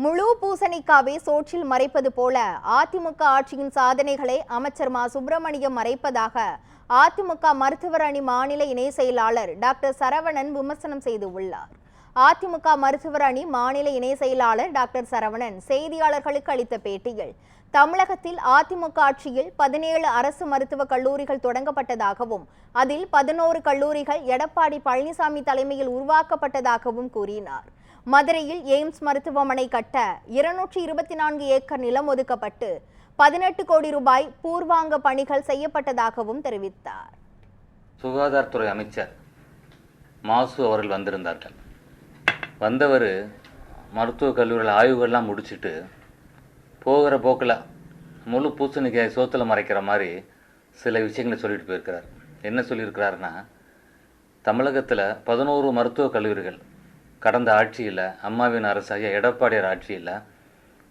முழு பூசணிக்காவை சோற்றில் மறைப்பது போல அதிமுக ஆட்சியின் சாதனைகளை அமைச்சர் மா சுப்பிரமணியம் மறைப்பதாக அதிமுக மருத்துவர் அணி மாநில இணை செயலாளர் டாக்டர் சரவணன் விமர்சனம் செய்துள்ளார். அதிமுக மருத்துவர் அணி மாநில இணை செயலாளர் டாக்டர் சரவணன் செய்தியாளர்களுக்கு அளித்த பேட்டியில், தமிழகத்தில் அதிமுக ஆட்சியில் 17 அரசு மருத்துவக் கல்லூரிகள் தொடங்கப்பட்டதாகவும் அதில் 11 கல்லூரிகள் எடப்பாடி பழனிசாமி தலைமையில் உருவாக்கப்பட்டதாகவும் கூறினார். மதுரையில் எய்ம்ஸ் மருத்துவமனை கட்ட 224 ஏக்கர் நிலம் ஒதுக்கப்பட்டு 18 கோடி ரூபாய் பூர்வாங்க பணிகள் செய்யப்பட்டதாகவும் தெரிவித்தார். சுகாதாரத்துறை அமைச்சர் மாசு அவர்கள் வந்திருந்தார்கள். வந்தவர் மருத்துவக் கல்லூரியில் ஆய்வுகள்லாம் முடிச்சுட்டு போகிற போக்கில் முழு பூசணிக்காய் சோத்தில் மறைக்கிற மாதிரி சில விஷயங்களை சொல்லிட்டு போயிருக்கிறார். என்ன சொல்லியிருக்கிறாருன்னா, தமிழகத்தில் 11 மருத்துவக் கல்லூரிகள் கடந்த ஆட்சியில், அம்மாவின் அரசாகிய எடப்பாடியார் ஆட்சியில்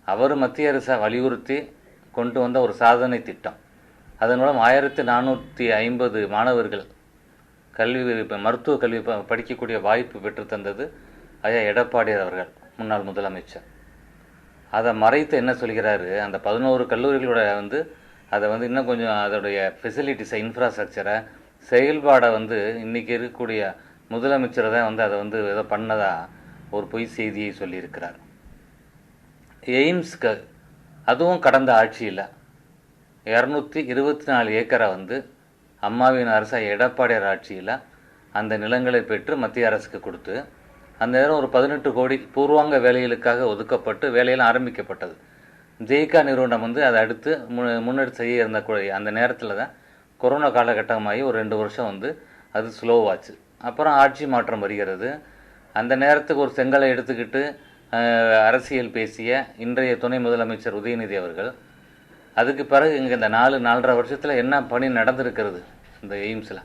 அவர் மத்திய அரசை வலியுறுத்தி கொண்டு வந்த ஒரு சாதனை திட்டம். அதன் மூலம் 1450 மாணவர்கள் மருத்துவ கல்வி படிக்கக்கூடிய வாய்ப்பு பெற்று தந்தது ஐயா எடப்பாடியார் அவர்கள், முன்னாள் முதலமைச்சர். அதை மறைத்து என்ன சொல்கிறாரு, அந்த 11 கல்லூரிகளோட அதை இன்னும் கொஞ்சம் அதோடைய ஃபெசிலிட்டிஸை, இன்ஃப்ராஸ்ட்ரக்சரை, செயல்பாடை இன்றைக்கி இருக்கக்கூடிய முதலமைச்சரை தான் அதை ஏதோ பண்ணதா ஒரு பொய் செய்தியை சொல்லியிருக்கிறார். எய்ம்ஸ்க்கு அதுவும் கடந்த ஆட்சியில் 224 ஏக்கரை அம்மாவின் அரசு எடப்பாடியார் ஆட்சியில் அந்த நிலங்களை பெற்று மத்திய அரசுக்கு கொடுத்து அந்த நேரம் ஒரு 18 கோடி பூர்வாங்க வேலைகளுக்காக ஒதுக்கப்பட்டு வேலையெல்லாம் ஆரம்பிக்கப்பட்டது. ஜெய்கா நிறுவனம் அதை அடுத்து முன்னெடுத்து செய்ய இருந்த அந்த நேரத்தில் தான் கொரோனா காலகட்டமாகி ஒரு 2 வருஷம் அது ஸ்லோவாச்சு. அப்புறம் ஆட்சி மாற்றம் வருகிறது. அந்த நேரத்துக்கு ஒரு செங்கலை எடுத்துக்கிட்டு அரசியல் பேசிய இன்றைய துணை முதலமைச்சர் உதயநிதி அவர்கள், அதுக்கு பிறகு இங்கே இந்த 4-4.5 வருஷத்தில் என்ன பணி நடந்திருக்கிறது இந்த எய்ம்ஸில்,